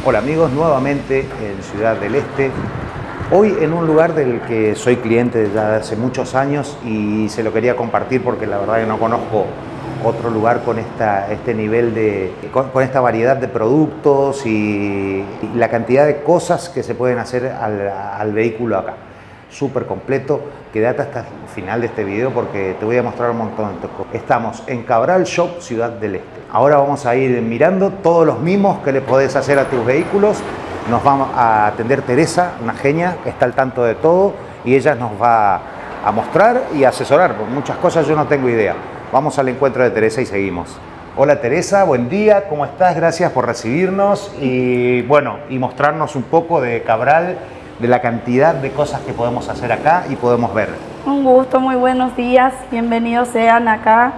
Hola amigos, nuevamente en Ciudad del Este. Hoy en un lugar del que soy cliente desde hace muchos años y se lo quería compartir porque la verdad que no conozco otro lugar con este nivel con esta variedad de productos y la cantidad de cosas que se pueden hacer al vehículo acá. Súper completo. Quédate hasta el final de este video porque te voy a mostrar un montón de cosas. Estamos en Cabral Shop, Ciudad del Este. Ahora vamos a ir mirando todos los mimos que le podés hacer a tus vehículos. Nos va a atender Teresa, una genia, que está al tanto de todo y ella nos va a mostrar y asesorar, porque muchas cosas yo no tengo idea. Vamos al encuentro de Teresa y seguimos. Hola Teresa, buen día, ¿cómo estás? Gracias por recibirnos y bueno, y mostrarnos un poco de Cabral, de la cantidad de cosas que podemos hacer acá y podemos ver. Un gusto, muy buenos días, bienvenidos sean acá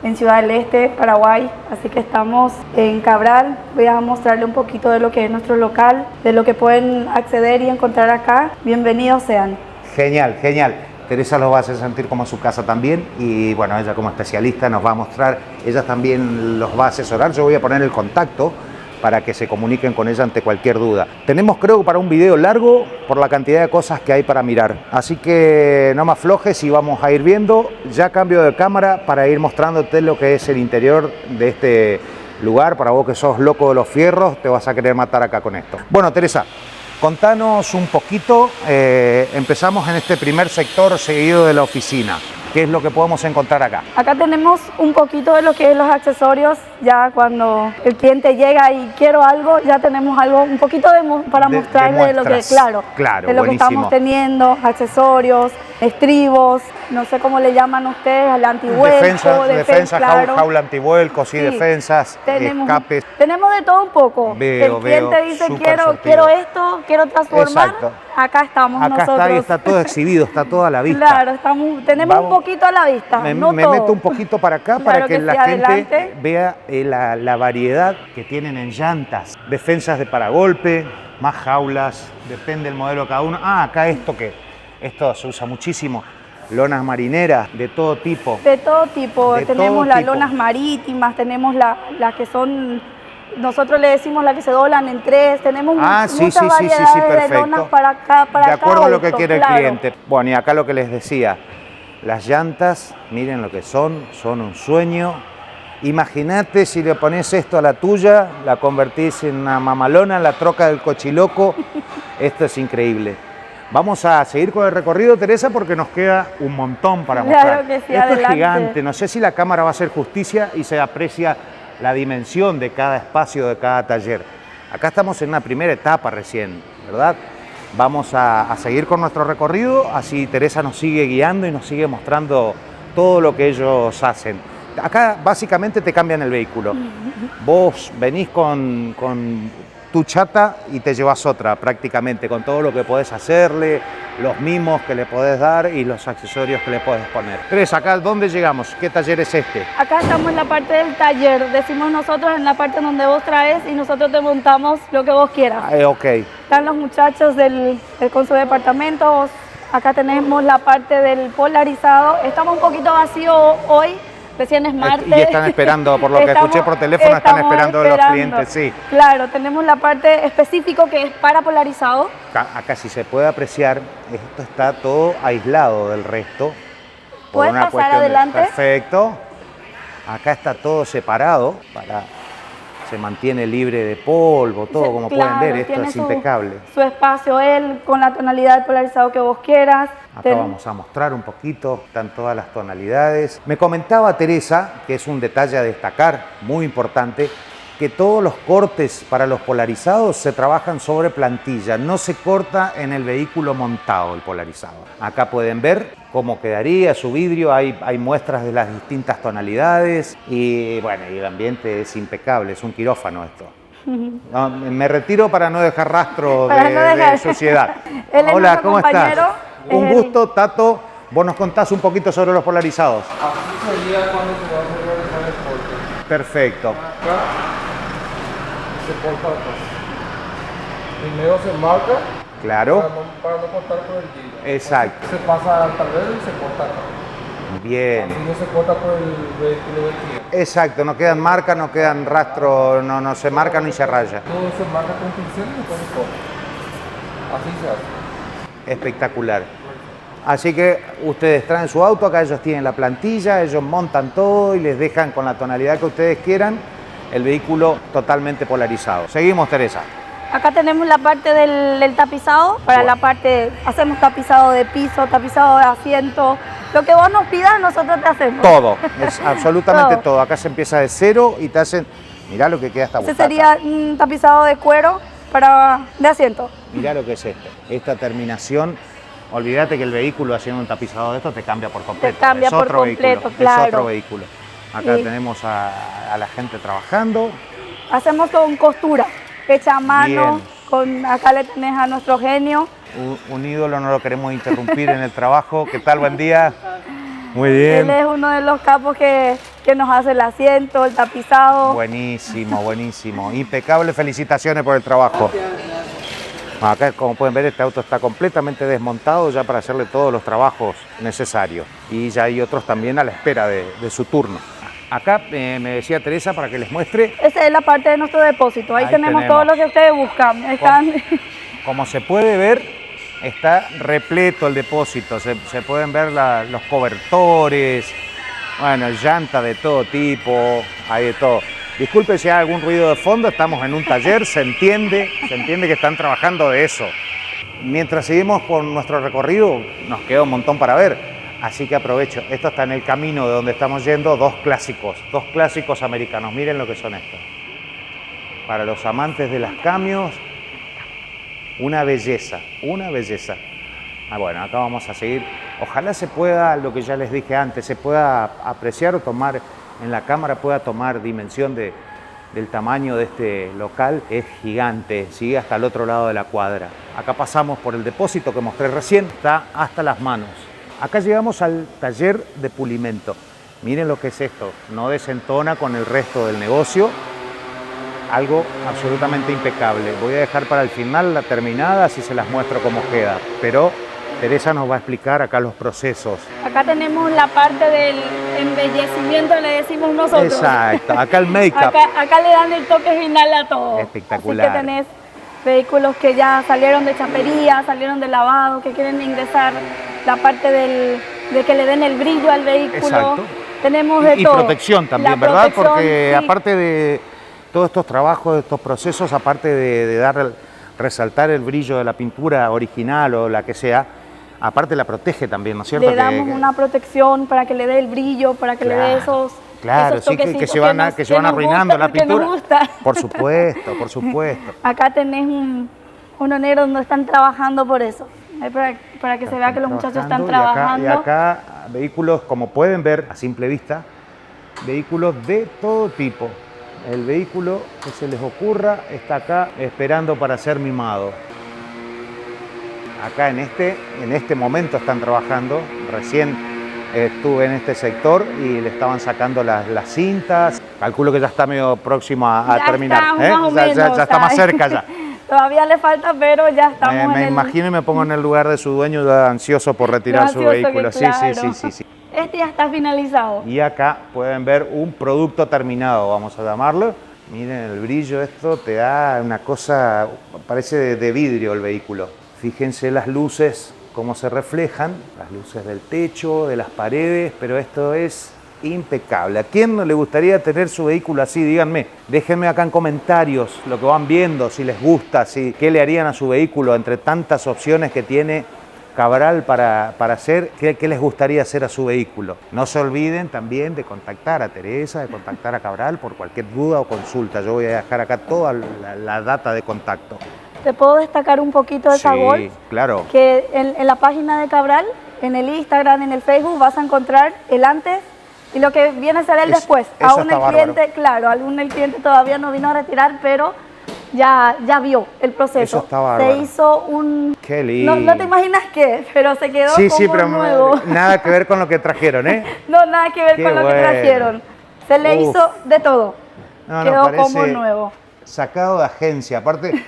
en Ciudad del Este, Paraguay. Así que estamos en Cabral. Voy a mostrarle un poquito de lo que es nuestro local, de lo que pueden acceder y encontrar acá. Bienvenidos sean. Genial, genial. Teresa los va a hacer sentir como su casa también y bueno, ella como especialista nos va a mostrar, ella también los va a asesorar. Yo voy a poner el contacto para que se comuniquen con ella ante cualquier duda. Tenemos, creo, para un video largo por la cantidad de cosas que hay para mirar. Así que no me aflojes y vamos a ir viendo. Ya cambio de cámara para ir mostrándote lo que es el interior de este lugar. Para vos que sos loco de los fierros, te vas a querer matar acá con esto. Bueno, Teresa, contanos un poquito. Empezamos en este primer sector seguido de la oficina. ¿Qué es lo que podemos encontrar acá? Acá tenemos un poquito de lo que es los accesorios. Ya cuando el cliente llega y quiero algo, ya tenemos algo, un poquito para mostrarle de lo que, claro, de lo buenísimo. que estamos teniendo, accesorios, estribos, no sé cómo le llaman ustedes, al antivuelco, defensa, claro. jaula antivuelco, sí, defensas, escapes. Tenemos de todo un poco. El cliente dice, quiero esto, quiero transformar. Exacto. Acá estamos nosotros. Acá está y está todo exhibido, está todo a la vista. Claro, tenemos un poquito a la vista, me todo. meto un poquito para acá para que la gente adelante. vea la variedad que tienen en llantas. Defensas de paragolpe, más jaulas, depende del modelo de cada uno. Acá esto se usa muchísimo. Lonas marineras de todo tipo. De todo tipo. Tenemos las lonas marítimas, tenemos las que son, nosotros le decimos las que se doblan en tres. Tenemos muchas variedades de lonas para de acuerdo a lo que quiere el cliente. Bueno, y acá lo que les decía, las llantas, miren lo que son un sueño. Imagínate si le pones esto a la tuya, la convertís en una mamalona, la troca del cochiloco. Esto es increíble. Vamos a seguir con el recorrido, Teresa, porque nos queda un montón para mostrar. Claro que sí, esto adelante. Es gigante, no sé si la cámara va a hacer justicia y se aprecia la dimensión de cada espacio, de cada taller. Acá estamos en una primera etapa recién, ¿verdad? Vamos a seguir con nuestro recorrido, así Teresa nos sigue guiando y nos sigue mostrando todo lo que ellos hacen. Acá básicamente te cambian el vehículo. Vos venís con tu chata y te llevas otra prácticamente, con todo lo que podés hacerle, los mimos que le podés dar y los accesorios que le podés poner. Teresa, acá ¿dónde llegamos? ¿Qué taller es este? Acá estamos en la parte del taller, decimos nosotros, en la parte donde vos traes y nosotros te montamos lo que vos quieras. Ok. Están los muchachos con su departamento. Acá tenemos la parte del polarizado. Estamos un poquito vacío hoy. Recién es martes. Y están esperando, por lo que escuché por teléfono, están esperando los clientes, sí. Claro, tenemos la parte específica que es para polarizado. Acá si se puede apreciar, esto está todo aislado del resto. ¿Puedes pasar adelante? Perfecto. Acá está todo separado, se mantiene libre de polvo, todo como pueden ver, esto es impecable. Su espacio, él con la tonalidad de polarizado que vos quieras. Acá vamos a mostrar un poquito, están todas las tonalidades. Me comentaba Teresa, que es un detalle a destacar, muy importante, que todos los cortes para los polarizados se trabajan sobre plantilla, no se corta en el vehículo montado el polarizado. Acá pueden ver cómo quedaría su vidrio, hay muestras de las distintas tonalidades y bueno, y el ambiente es impecable, es un quirófano esto. No, me retiro para no dejar rastro de suciedad. Hola, ¿cómo estás? Un gusto, Tato. Vos nos contás un poquito sobre los polarizados. Así sería cuando se va a realizar el corte. Perfecto. Acá se corta acá. Primero se marca. Claro. Para no cortar por el giro. Exacto. Se pasa al tablero y se corta acá. Bien. Así no se corta por el vehículo del cliente. Exacto, no quedan marcas, no quedan rastros, no se marca ni se raya. Todo se marca con pincel y después se corta. Así se hace. Espectacular. Así que ustedes traen su auto, acá ellos tienen la plantilla, ellos montan todo y les dejan con la tonalidad que ustedes quieran el vehículo totalmente polarizado. Seguimos, Teresa. Acá tenemos la parte del tapizado, para la parte, hacemos tapizado de piso, tapizado de asiento, lo que vos nos pidas nosotros te hacemos. Todo, es absolutamente Todo. todo. Acá se empieza de cero y te hacen, mirá lo que queda esta Ese butaca. sería un tapizado de cuero de asiento. Mirá lo que es esto. Esta terminación, olvídate que el vehículo haciendo un tapizado de esto te cambia por completo. Te cambia es por otro completo, vehículo, claro. Es otro vehículo. Acá Sí. tenemos a la gente trabajando. Hacemos con costura, hecha a mano, Bien. acá le tenés a nuestro genio. Un ídolo, no lo queremos interrumpir en el trabajo. ¿Qué tal? Buen día. Muy Él bien. es uno de los capos que nos hace el asiento, el tapizado. Buenísimo, buenísimo. Impecable, felicitaciones por el trabajo. Acá, como pueden ver, este auto está completamente desmontado ya para hacerle todos los trabajos necesarios. Y ya hay otros también a la espera de su turno. Acá me decía Teresa para que les muestre. Esa es la parte de nuestro depósito. Ahí tenemos todo lo que ustedes buscan. Están... Como se puede ver, está repleto el depósito. Se pueden ver los cobertores, bueno, llanta de todo tipo, hay de todo. Disculpe si hay algún ruido de fondo, estamos en un taller, se entiende que están trabajando de eso. Mientras seguimos por nuestro recorrido, nos queda un montón para ver. Así que aprovecho, esto está en el camino de donde estamos yendo, dos clásicos americanos. Miren lo que son estos. Para los amantes de las camios, una belleza, una belleza. Bueno, acá vamos a seguir. Ojalá se pueda, lo que ya les dije antes, se pueda apreciar o tomar en la cámara, pueda tomar dimensión del tamaño de este local. Es gigante, sigue hasta el otro lado de la cuadra. Acá pasamos por el depósito que mostré recién, está hasta las manos. Acá llegamos al taller de pulimento. Miren lo que es esto, no desentona con el resto del negocio. Algo absolutamente impecable. Voy a dejar para el final la terminada, así se las muestro cómo queda. Pero Teresa nos va a explicar acá los procesos. Acá tenemos la parte del embellecimiento, le decimos nosotros. Exacto, acá el make-up. Acá le dan el toque final a todo. Espectacular. Así que tenés vehículos que ya salieron de chapería, salieron de lavado, que quieren ingresar la parte de que le den el brillo al vehículo. Exacto. Tenemos de y todo. protección también, La ¿verdad? protección, Porque sí. aparte de todos estos trabajos, estos procesos, aparte de resaltar el brillo de la pintura original o la que sea, aparte la protege también, ¿no es cierto? Le damos una protección para que le dé el brillo, para que le dé esos Claro, esos sí, que toquecitos se van arruinando la porque nos pintura. gusta. Por supuesto, por supuesto. Acá tenés uno negro donde están trabajando por eso. Ahí para que se vea que los muchachos están trabajando. Y acá vehículos, como pueden ver a simple vista, vehículos de todo tipo. El vehículo que se les ocurra está acá esperando para ser mimado. Acá en este momento están trabajando. Recién estuve en este sector y le estaban sacando las cintas. Calculo que ya está medio próximo a terminar. Está, más o menos, ya está más cerca ya. Todavía le falta, pero ya estamos Me imagino y me pongo en el lugar de su dueño ya ansioso por retirar su vehículo. Claro. Sí. Este ya está finalizado. Y acá pueden ver un producto terminado, vamos a llamarlo. Miren el brillo, esto te da una cosa, parece de vidrio el vehículo. Fíjense las luces, cómo se reflejan, las luces del techo, de las paredes, pero esto es impecable. ¿A quién no le gustaría tener su vehículo así? Díganme, déjenme acá en comentarios lo que van viendo, si les gusta, qué le harían a su vehículo entre tantas opciones que tiene Cabral para hacer, qué les gustaría hacer a su vehículo. No se olviden también de contactar a Teresa, de contactar a Cabral por cualquier duda o consulta. Yo voy a dejar acá toda la data de contacto. Te puedo destacar un poquito de esa Golf. Claro. Que en la página de Cabral, en el Instagram, en el Facebook, vas a encontrar el antes y lo que viene a ser el después. Aún el cliente, claro, aún el cliente todavía no vino a retirar, pero ya vio el proceso. Eso está bárbaro. Se hizo un... Qué lindo. No te imaginas qué, pero se quedó pero nuevo. Nada que ver con lo que trajeron, ¿eh? No, nada que ver con lo que trajeron. Se le hizo de todo. Quedó como nuevo. Sacado de agencia. Aparte,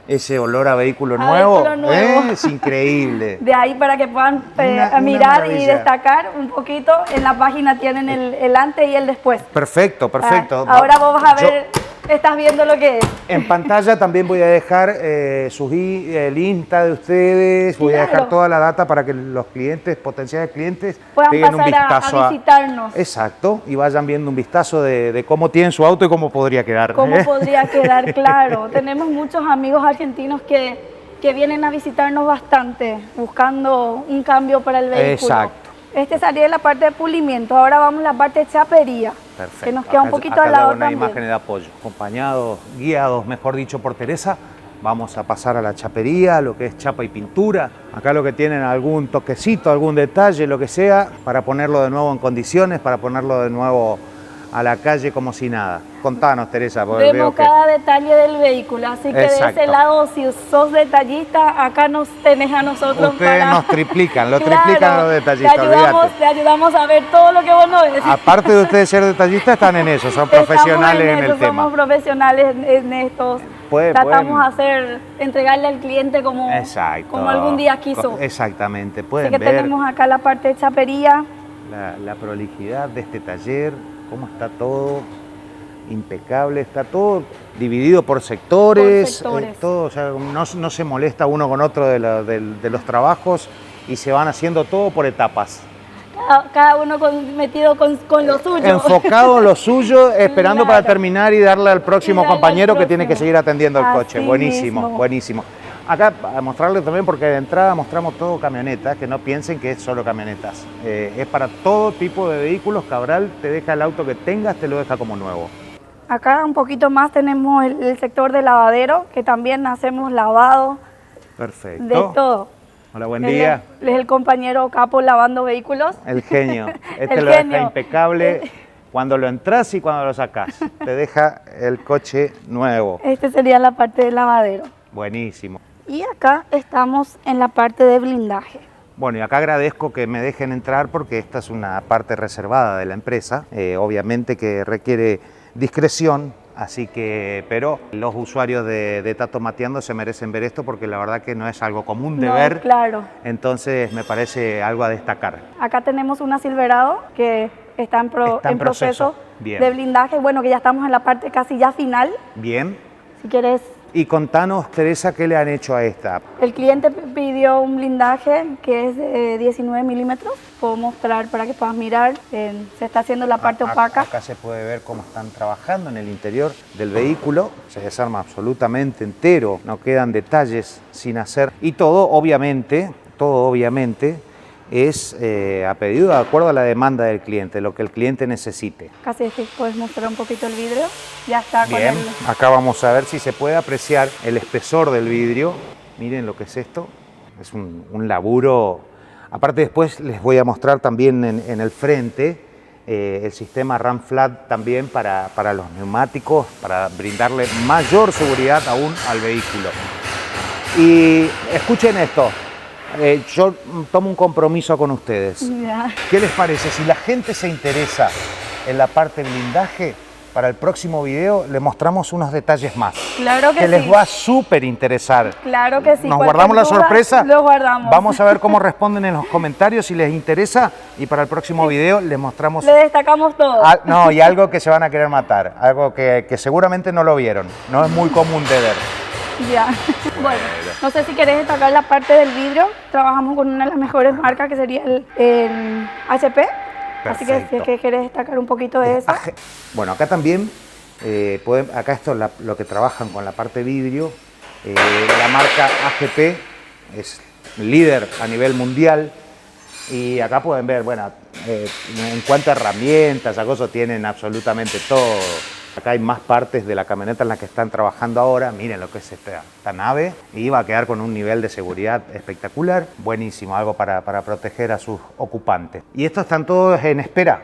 Ese olor a vehículo A nuevo, vehículo nuevo. es increíble. De ahí para que puedan Una mirar y maravilla. destacar un poquito. En la página tienen el antes y el después. Perfecto, perfecto. Ahora vos vas a Yo- ver, estás viendo lo que es. En pantalla también voy a dejar el Insta de ustedes, voy a dejar Claro. toda la data para que los clientes, potenciales clientes, Puedan peguen un pasar vistazo a visitarnos. Exacto, y vayan viendo un vistazo de cómo tienen su auto y cómo podría quedar. ¿Cómo podría quedar claro? Tenemos muchos amigos argentinos que vienen a visitarnos bastante, buscando un cambio para el vehículo. Exacto. Este sería la parte de pulimiento. Ahora vamos a la parte de chapería, Perfecto. que nos queda un Acá- poquito acá al ya lado una también. imagen de apoyo, acompañados, guiados, mejor dicho, por Teresa. Vamos a pasar a la chapería, lo que es chapa y pintura. Acá lo que tienen algún toquecito, algún detalle, lo que sea, para ponerlo de nuevo en condiciones, para ponerlo de nuevo a la calle como si nada. Contanos, Teresa, porque Vemos veo que... cada detalle del vehículo, así que Exacto. de ese lado, si sos detallista, acá nos tenés a nosotros Ustedes para... nos triplican, lo Claro, triplican los detallistas, te ayudamos a ver todo lo que vos no ves. Aparte de ustedes ser detallistas, están en eso, son profesionales en el Somos tema. profesionales en estos. Pueden- Tratamos de entregarle al cliente como, Exacto. como algún día quiso. Exactamente, Así pueden que ver tenemos acá la parte de chapería. la prolijidad de este taller, cómo está todo impecable, está todo dividido por sectores, Por sectores. todo, o sea, no se molesta uno con otro de los trabajos y se van haciendo todo por etapas. Cada uno metido con lo suyo. Enfocado en lo suyo, esperando Claro. para terminar y darle al próximo Y darle al compañero que tiene que próximo. seguir atendiendo el coche. Así Buenísimo, mismo. buenísimo. Acá a mostrarles también, porque de entrada mostramos todo camionetas, que no piensen que es solo camionetas. Es para todo tipo de vehículos. Cabral te deja el auto que tengas, te lo deja como nuevo. Acá un poquito más tenemos el sector de lavadero, que también hacemos lavado Perfecto. de todo. Hola, buen Él día. es el compañero capo lavando vehículos. El genio. Este El lo deja genio. impecable cuando lo entras y cuando lo sacás. Te deja el coche nuevo. Este sería la parte del lavadero. Buenísimo. Y acá estamos en la parte de blindaje. Bueno, y acá agradezco que me dejen entrar porque esta es una parte reservada de la empresa. Obviamente que requiere discreción, así que, pero los usuarios de Tato Mateando se merecen ver esto porque la verdad que no es algo común de No, ver. claro. Entonces me parece algo a destacar. Acá tenemos una Silverado que está en proceso Bien. de blindaje. Bueno, que ya estamos en la parte casi ya final. Bien. Si quieres, Y contanos, Teresa, ¿qué le han hecho a esta? el cliente pidió un blindaje que es de 19 milímetros. Puedo mostrar para que puedas mirar. Se está haciendo la parte opaca. Acá se puede ver cómo están trabajando en el interior del vehículo. Se desarma absolutamente entero, no quedan detalles sin hacer. Y todo obviamente, es a pedido de acuerdo a la demanda del cliente, lo que el cliente necesite. Casi es que puedes mostrar un poquito el vidrio. Ya está con Bien, el... acá vamos a ver si se puede apreciar el espesor del vidrio. Miren lo que es esto, es un laburo. Aparte después les voy a mostrar también en el frente el sistema RAM Flat también para los neumáticos, para brindarle mayor seguridad aún al vehículo. Y escuchen esto, yo tomo un compromiso con ustedes. Ya. ¿Qué les parece? Si la gente se interesa en la parte de blindaje, para el próximo video le mostramos unos detalles más. Claro que sí. Les va a súper interesar. Claro que sí. Nos Cualquier guardamos la duda, sorpresa. Lo guardamos. Vamos a ver cómo responden en los comentarios si les interesa y para el próximo video les mostramos Le destacamos todo. no, y algo que se van a querer matar, algo que seguramente no lo vieron, no es muy común de ver. Ya. Bueno, no sé si querés destacar la parte del vidrio. Trabajamos con una de las mejores marcas que sería el HP. Así que si Perfecto. es que querés destacar un poquito de eso. Bueno, acá también, acá esto es lo que trabajan con la parte vidrio. La marca AGP es líder a nivel mundial. Y acá pueden ver, bueno, en cuanto a herramientas, acoso, tienen absolutamente todo. Acá hay más partes de la camioneta en las que están trabajando ahora. Miren lo que es esta nave. Y va a quedar con un nivel de seguridad espectacular. Buenísimo, algo para proteger a sus ocupantes. Y estos están todos en espera.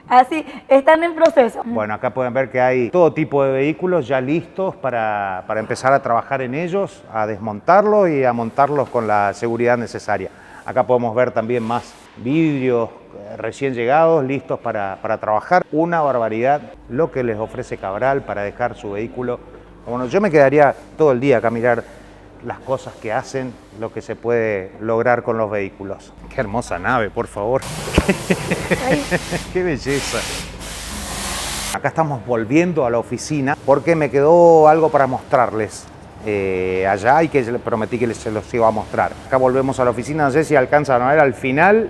Así, están en proceso. Bueno, acá pueden ver que hay todo tipo de vehículos ya listos para empezar a trabajar en ellos, a desmontarlos y a montarlos con la seguridad necesaria. Acá podemos ver también más vidrios recién llegados, listos para trabajar. Una barbaridad lo que les ofrece Cabral para dejar su vehículo Bueno, yo me quedaría todo el día acá a mirar las cosas que hacen, lo que se puede lograr con los vehículos. Qué hermosa nave, por favor. Qué belleza. Acá estamos volviendo a la oficina porque me quedó algo para mostrarles allá y que les prometí que se los iba a mostrar. Acá volvemos a la oficina, no sé si alcanzan a ver al final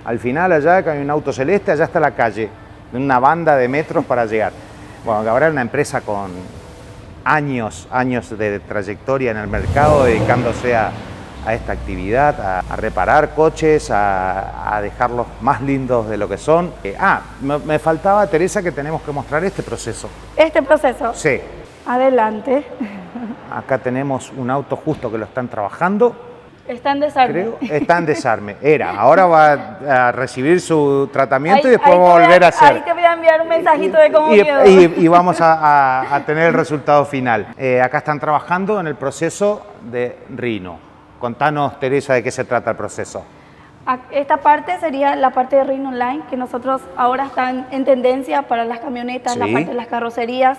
allá que hay un auto celeste, allá está la calle, una banda de metros para llegar. Bueno, Cabral es una empresa con años de trayectoria en el mercado dedicándose a esta actividad, a reparar coches, a dejarlos más lindos de lo que son. Me faltaba, Teresa, que tenemos que mostrar este proceso. ¿Este proceso? Sí. Adelante. Acá tenemos un auto justo que lo están trabajando. Está en desarme. Creo, está en desarme. Ahora va a recibir su tratamiento y después va a volver a hacer. Ahí te voy a enviar un mensajito de cómo quedó. Y vamos a tener el resultado final. Acá están trabajando en el proceso de Rhino. Contanos, Teresa, de qué se trata el proceso. Esta parte sería la parte de Rhino Online, que nosotros ahora están en tendencia para las camionetas, Sí. la parte de las carrocerías.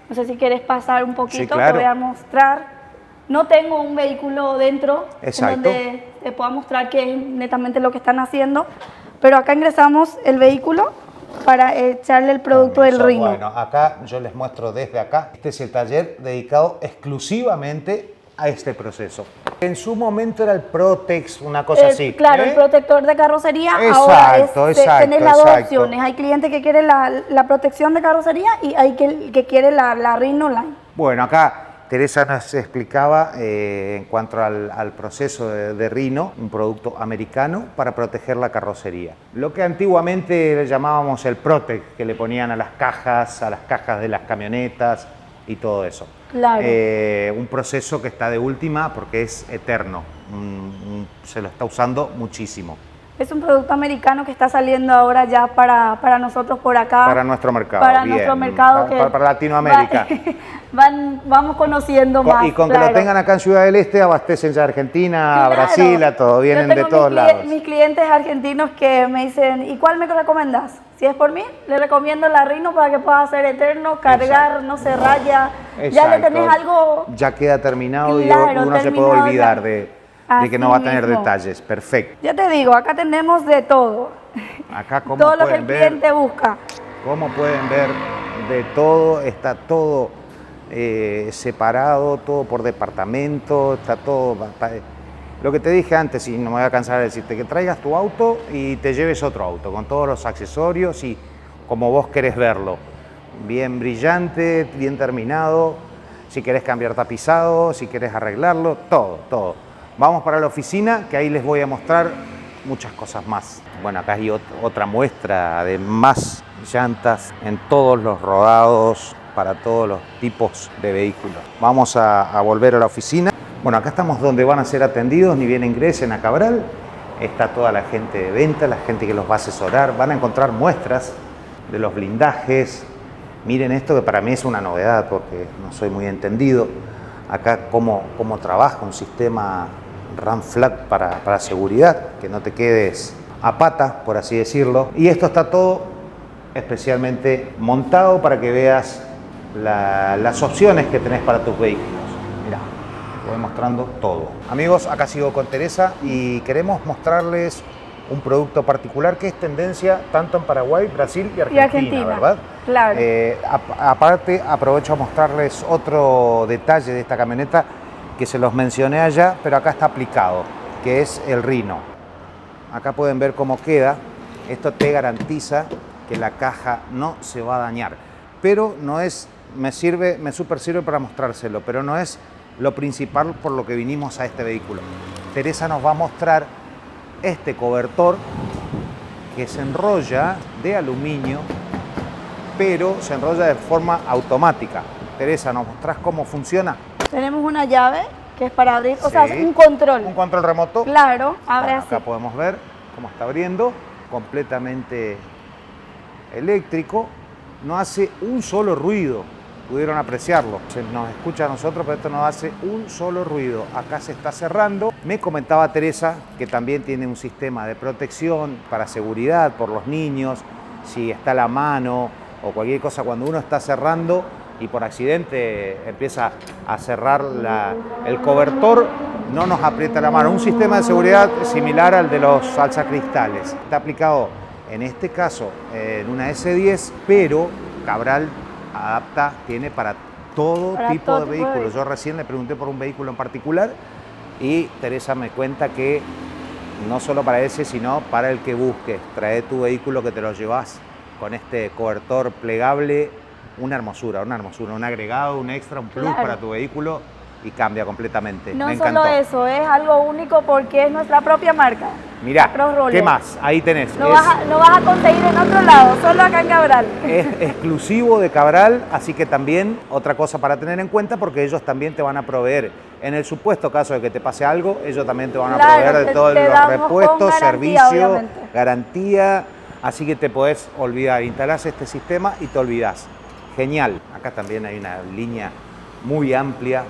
No sé si quieres pasar un poquito, Sí, claro. Te voy a mostrar. No tengo un vehículo dentro Exacto. en donde te pueda mostrar qué es netamente lo que están haciendo, pero acá ingresamos el vehículo para echarle el producto del Rhino. Bueno, acá yo les muestro desde acá. Este es el taller dedicado exclusivamente a este proceso. En su momento era el Protex, una cosa así. Claro, el protector de carrocería. Exacto, ahora exacto, tenés las dos exacto. opciones. Hay cliente que quiere la protección de carrocería y hay que quiere la Rhino Online. Bueno, acá Teresa nos explicaba en cuanto al proceso de Rhino, un producto americano para proteger la carrocería. Lo que antiguamente le llamábamos el Protec, que le ponían a las cajas de las camionetas y todo eso. Claro. Un proceso que está de última porque es eterno, se lo está usando muchísimo. Es un producto americano que está saliendo ahora ya para nosotros por acá. Para nuestro mercado. Para bien. nuestro mercado. Para Latinoamérica. Vamos conociendo más. Y con que lo tengan acá en Ciudad del Este, abastecen ya a Argentina, a Claro. Brasil, a todo, vienen Yo de tengo todos lados. mis clientes argentinos que me dicen, ¿y cuál me recomendás? Si es por mí, le recomiendo la Rhino para que pueda hacer eterno, cargar, Exacto. no se raya. Ya le Exacto. tenés algo. Ya queda terminado Claro, y uno se puede terminado olvidar ya. de que Así no va a tener mismo. detalles. Perfecto. Ya te digo, acá tenemos de todo. Acá como Todo lo que el pueden ver, cliente busca. como pueden ver, de todo, está todo separado, todo por departamento, está todo. Lo que te dije antes, y no me voy a cansar de decirte, que traigas tu auto y te lleves otro auto con todos los accesorios y como vos querés verlo. Bien brillante, bien terminado, si querés cambiar tapizado, si querés arreglarlo, todo. Vamos para la oficina, que ahí les voy a mostrar muchas cosas más. Bueno, acá hay otra muestra de más llantas en todos los rodados, para todos los tipos de vehículos. Vamos a volver a la oficina. Bueno, acá estamos donde van a ser atendidos, ni bien ingresen a Cabral. Está toda la gente de venta, la gente que los va a asesorar. Van a encontrar muestras de los blindajes. Miren esto que para mí es una novedad porque no soy muy entendido. Acá cómo trabaja un sistema run flat para seguridad, que no te quedes a pata, por así decirlo. Y esto está todo especialmente montado para que veas las opciones que tenés para tus vehículos. Mirá, te voy mostrando todo. Amigos, acá sigo con Teresa y queremos mostrarles un producto particular que es tendencia tanto en Paraguay, Brasil y Argentina, ¿verdad? Claro. Aparte, aprovecho a mostrarles otro detalle de esta camioneta que se los mencioné allá, pero acá está aplicado, que es el Rhino. Acá pueden ver cómo queda. Esto te garantiza que la caja no se va a dañar, pero no es, me super sirve para mostrárselo, pero no es lo principal por lo que vinimos a este vehículo. Teresa nos va a mostrar este cobertor que se enrolla de aluminio, pero se enrolla de forma automática. Teresa, ¿nos mostrás cómo funciona? Tenemos una llave que es para abrir, o Sí. sea, es un control. Un control remoto. Claro, abre Bueno, así. acá podemos ver cómo está abriendo, completamente eléctrico, no hace un solo ruido, pudieron apreciarlo, se nos escucha a nosotros, pero esto no hace un solo ruido. Acá se está cerrando. Me comentaba Teresa que también tiene un sistema de protección para seguridad por los niños, si está la mano o cualquier cosa cuando uno está cerrando y por accidente empieza a cerrar el cobertor, no nos aprieta la mano. Un sistema de seguridad similar al de los alzacristales. Está aplicado en este caso en una S10, pero Cabral tiene para todo tipo de vehículos. Yo recién le pregunté por un vehículo en particular y Teresa me cuenta que no solo para ese, sino para el que busques. Trae tu vehículo que te lo llevas con este cobertor plegable, una hermosura, un agregado, un extra, un plus para tu vehículo y cambia completamente. No me encantó. solo eso, es algo único porque es nuestra propia marca. Mirá, ¿qué más? Ahí tenés. Lo vas a conseguir en otro lado, solo acá en Cabral. Es exclusivo de Cabral, así que también otra cosa para tener en cuenta, porque ellos también te van a proveer, en el supuesto caso de que te pase algo, ellos también te van a proveer de todos los repuestos, servicio, garantía, así que te podés olvidar, instalás este sistema y te olvidás. Genial. Acá también hay una línea muy amplia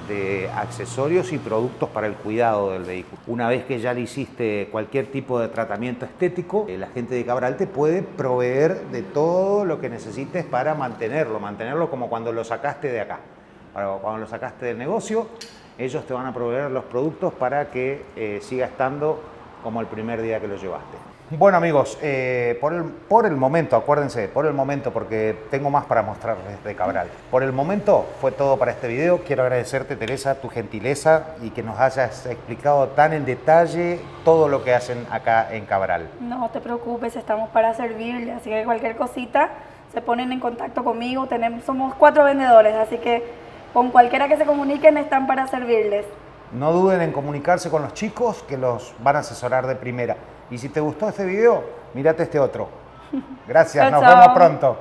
de accesorios y productos para el cuidado del vehículo. Una vez que ya le hiciste cualquier tipo de tratamiento estético, la gente de Cabral te puede proveer de todo lo que necesites para mantenerlo como cuando lo sacaste de acá. Cuando lo sacaste del negocio, ellos te van a proveer los productos para que siga estando como el primer día que lo llevaste. Bueno amigos, por el momento, acuérdense, porque tengo más para mostrarles de Cabral. Por el momento fue todo para este video. Quiero agradecerte, Teresa, tu gentileza y que nos hayas explicado tan en detalle todo lo que hacen acá en Cabral. No te preocupes, estamos para servirle, así que cualquier cosita se ponen en contacto conmigo. Somos 4 vendedores, así que con cualquiera que se comuniquen están para servirles. No duden en comunicarse con los chicos que los van a asesorar de primera. Y si te gustó este video, mírate este otro. Gracias, nos vemos pronto.